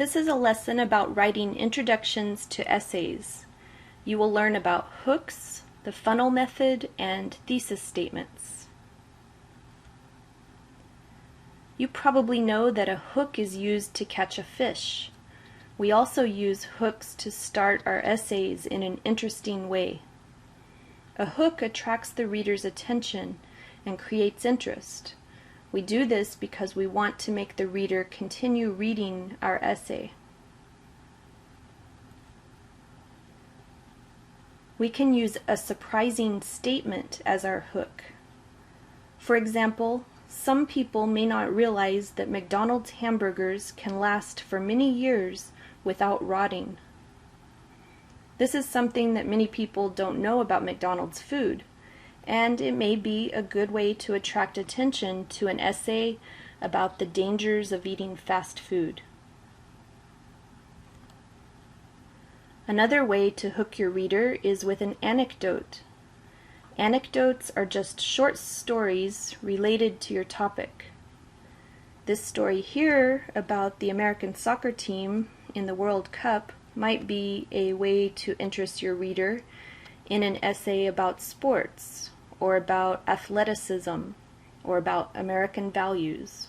This is a lesson about writing introductions to essays. You will learn about hooks, the funnel method, and thesis statements. You probably know that a hook is used to catch a fish. We also use hooks to start our essays in an interesting way. A hook attracts the reader's attention and creates interest. We do this because we want to make the reader continue reading our essay. We can use a surprising statement as our hook. For example, some people may not realize that McDonald's hamburgers can last for many years without rotting. This is something that many people don't know about McDonald's food, and it may be a good way to attract attention to an essay about the dangers of eating fast food. Another way to hook your reader is with an anecdote. Anecdotes are just short stories related to your topic. This story here about the American soccer team in the World Cup might be a way to interest your reader in an essay about sports, or about athleticism, or about American values.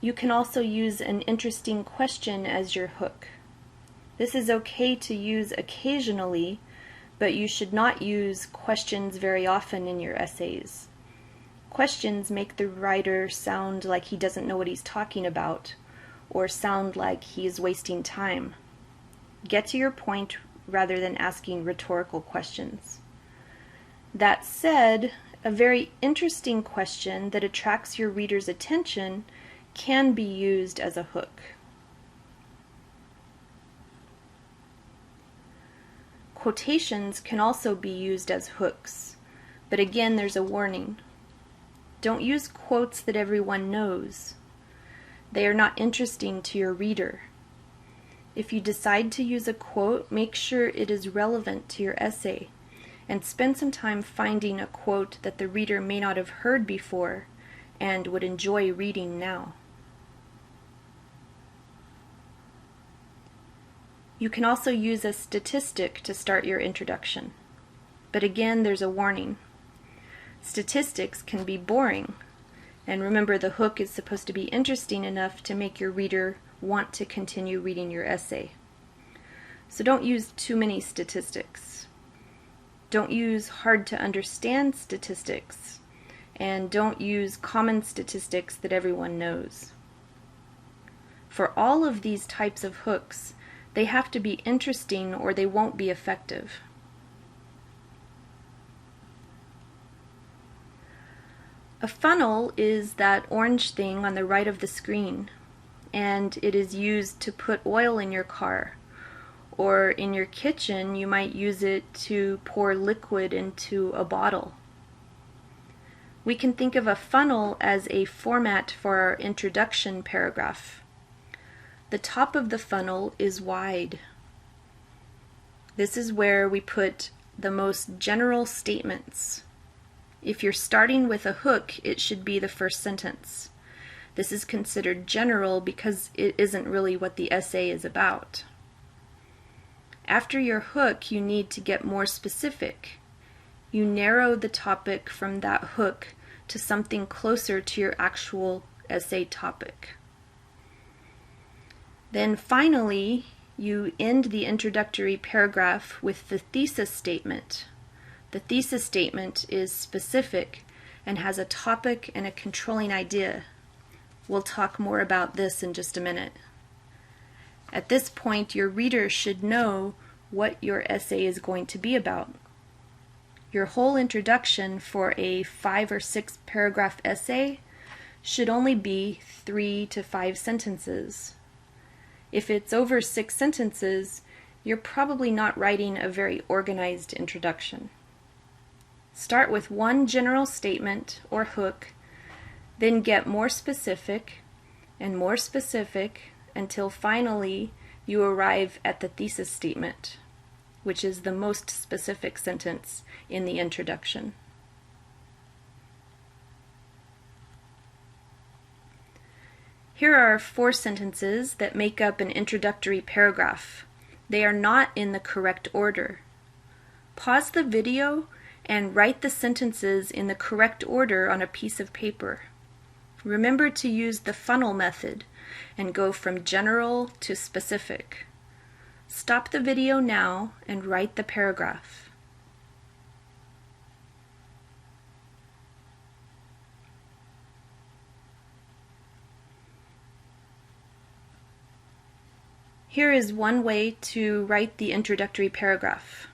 You can also use an interesting question as your hook. This is okay to use occasionally, but you should not use questions very often in your essays. Questions make the writer sound like he doesn't know what he's talking about, or sound like he is wasting time. Get to your point rather than asking rhetorical questions. That said, a very interesting question that attracts your reader's attention can be used as a hook. Quotations can also be used as hooks, but again there's a warning. Don't use quotes that everyone knows. They are not interesting to your reader. If you decide to use a quote, make sure it is relevant to your essay, and spend some time finding a quote that the reader may not have heard before and would enjoy reading now. You can also use a statistic to start your introduction. But again, there's a warning. Statistics can be boring, and remember, the hook is supposed to be interesting enough to make your reader want to continue reading your essay. So don't use too many statistics. Don't use hard to understand statistics, and don't use common statistics that everyone knows. For all of these types of hooks, they have to be interesting or they won't be effective. A funnel is that orange thing on the right of the screen, and it is used to put oil in your car, or in your kitchen you might use it to pour liquid into a bottle. We can think of a funnel as a format for our introduction paragraph. The top of the funnel is wide. This is where we put the most general statements. If you're starting with a hook, it should be the first sentence. This is considered general because it isn't really what the essay is about. After your hook, you need to get more specific. You narrow the topic from that hook to something closer to your actual essay topic. Then finally, you end the introductory paragraph with the thesis statement. The thesis statement is specific and has a topic and a controlling idea. We'll talk more about this in just a minute. At this point, your reader should know what your essay is going to be about. Your whole introduction for a 5 or 6 paragraph essay should only be 3 to 5 sentences. If it's over 6 sentences, you're probably not writing a very organized introduction. Start with one general statement or hook, then get more specific until finally you arrive at the thesis statement, which is the most specific sentence in the introduction. Here are 4 sentences that make up an introductory paragraph. They are not in the correct order. Pause the video and write the sentences in the correct order on a piece of paper. Remember to use the funnel method and go from general to specific. Stop the video now and write the paragraph. Here is one way to write the introductory paragraph.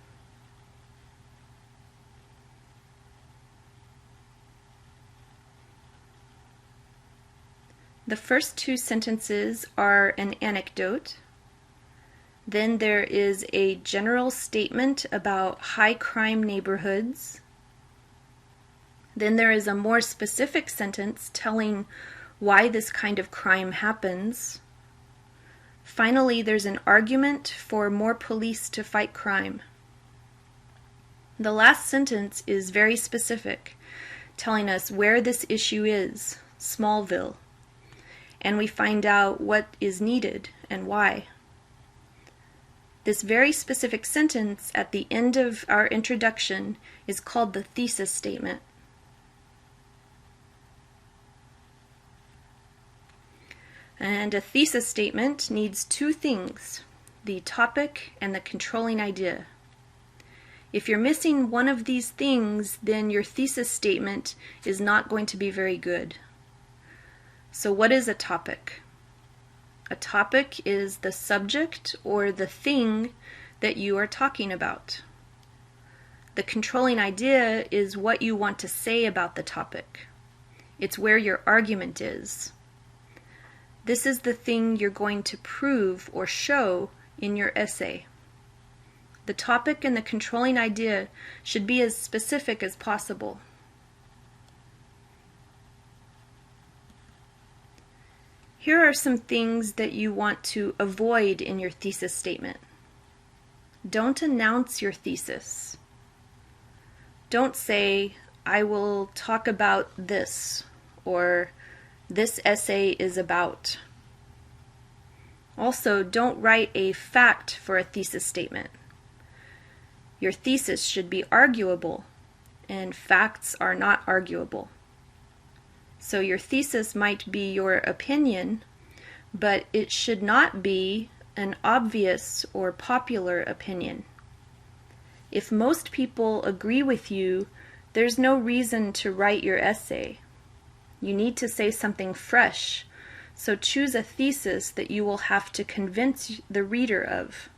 The first 2 sentences are an anecdote. Then there is a general statement about high crime neighborhoods. Then there is a more specific sentence telling why this kind of crime happens. Finally, there's an argument for more police to fight crime. The last sentence is very specific, telling us where this issue is, Smallville, and we find out what is needed and why. This very specific sentence at the end of our introduction is called the thesis statement. And a thesis statement needs 2 things, the topic and the controlling idea. If you're missing one of these things, then your thesis statement is not going to be very good. So what is a topic? A topic is the subject or the thing that you are talking about. The controlling idea is what you want to say about the topic. It's where your argument is. This is the thing you're going to prove or show in your essay. The topic and the controlling idea should be as specific as possible. Here are some things that you want to avoid in your thesis statement. Don't announce your thesis. Don't say, I will talk about this, or this essay is about. Also, don't write a fact for a thesis statement. Your thesis should be arguable, and facts are not arguable. So your thesis might be your opinion, but it should not be an obvious or popular opinion. If most people agree with you, there's no reason to write your essay. You need to say something fresh, so choose a thesis that you will have to convince the reader of.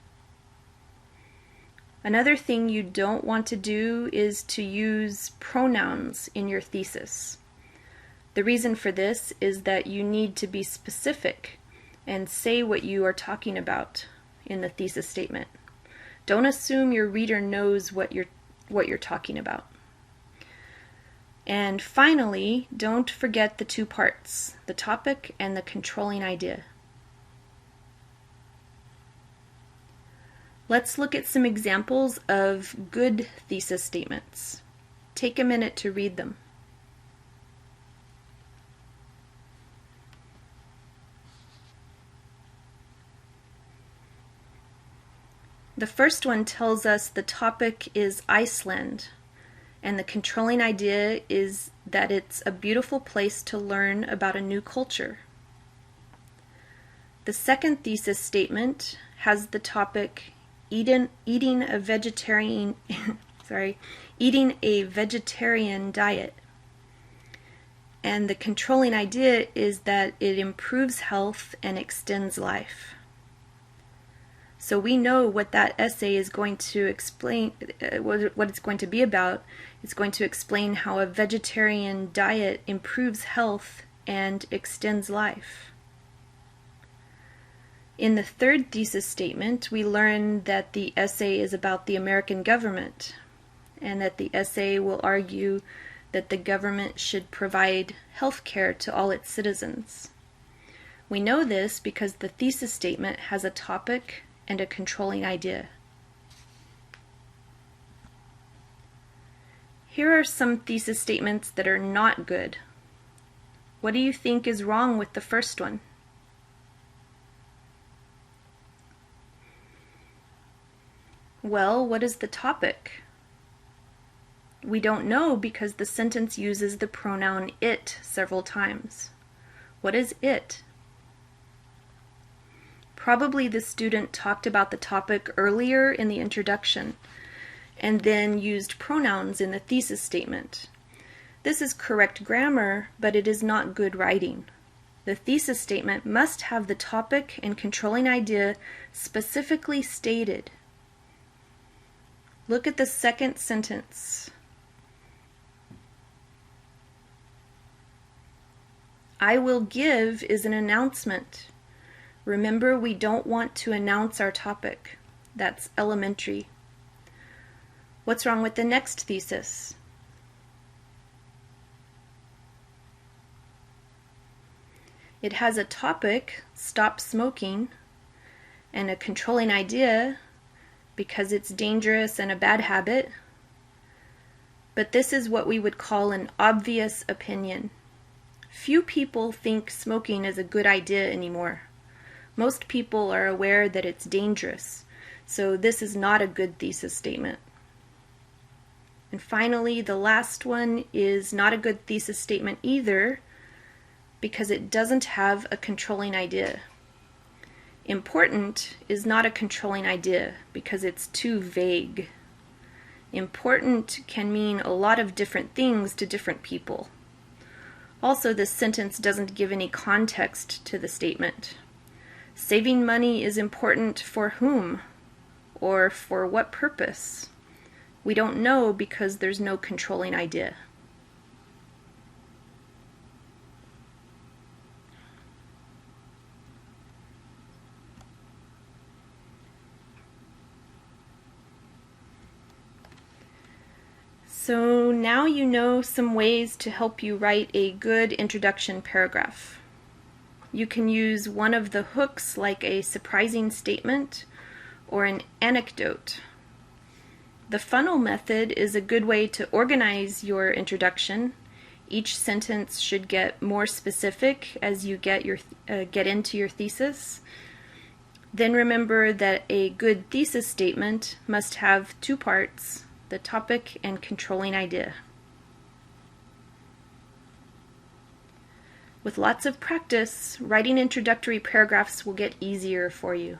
Another thing you don't want to do is to use pronouns in your thesis. The reason for this is that you need to be specific and say what you are talking about in the thesis statement. Don't assume your reader knows what you're talking about. And finally, don't forget the 2 parts, the topic and the controlling idea. Let's look at some examples of good thesis statements. Take a minute to read them. The first one tells us the topic is Iceland, and the controlling idea is that it's a beautiful place to learn about a new culture. The second thesis statement has the topic eating a vegetarian diet. And the controlling idea is that it improves health and extends life. So we know what that essay is going to explain, what it's going to be about. It's going to explain how a vegetarian diet improves health and extends life. In the third thesis statement, we learn that the essay is about the American government, and that the essay will argue that the government should provide health care to all its citizens. We know this because the thesis statement has a topic and a controlling idea. Here are some thesis statements that are not good. What do you think is wrong with the first one? Well, what is the topic? We don't know because the sentence uses the pronoun it several times. What is it? Probably the student talked about the topic earlier in the introduction and then used pronouns in the thesis statement. This is correct grammar, but it is not good writing. The thesis statement must have the topic and controlling idea specifically stated. Look at the second sentence. I will give is an announcement. Remember, we don't want to announce our topic. That's elementary. What's wrong with the next thesis? It has a topic, stop smoking, and a controlling idea, because it's dangerous and a bad habit. But this is what we would call an obvious opinion. Few people think smoking is a good idea anymore. Most people are aware that it's dangerous, so this is not a good thesis statement. And finally, the last one is not a good thesis statement either, because it doesn't have a controlling idea. Important is not a controlling idea because it's too vague. Important can mean a lot of different things to different people. Also, this sentence doesn't give any context to the statement. Saving money is important for whom? Or for what purpose? We don't know because there's no controlling idea. So now you know some ways to help you write a good introduction paragraph. You can use one of the hooks like a surprising statement or an anecdote. The funnel method is a good way to organize your introduction. Each sentence should get more specific as you get into your thesis. Then remember that a good thesis statement must have two parts: the topic and controlling idea. With lots of practice, writing introductory paragraphs will get easier for you.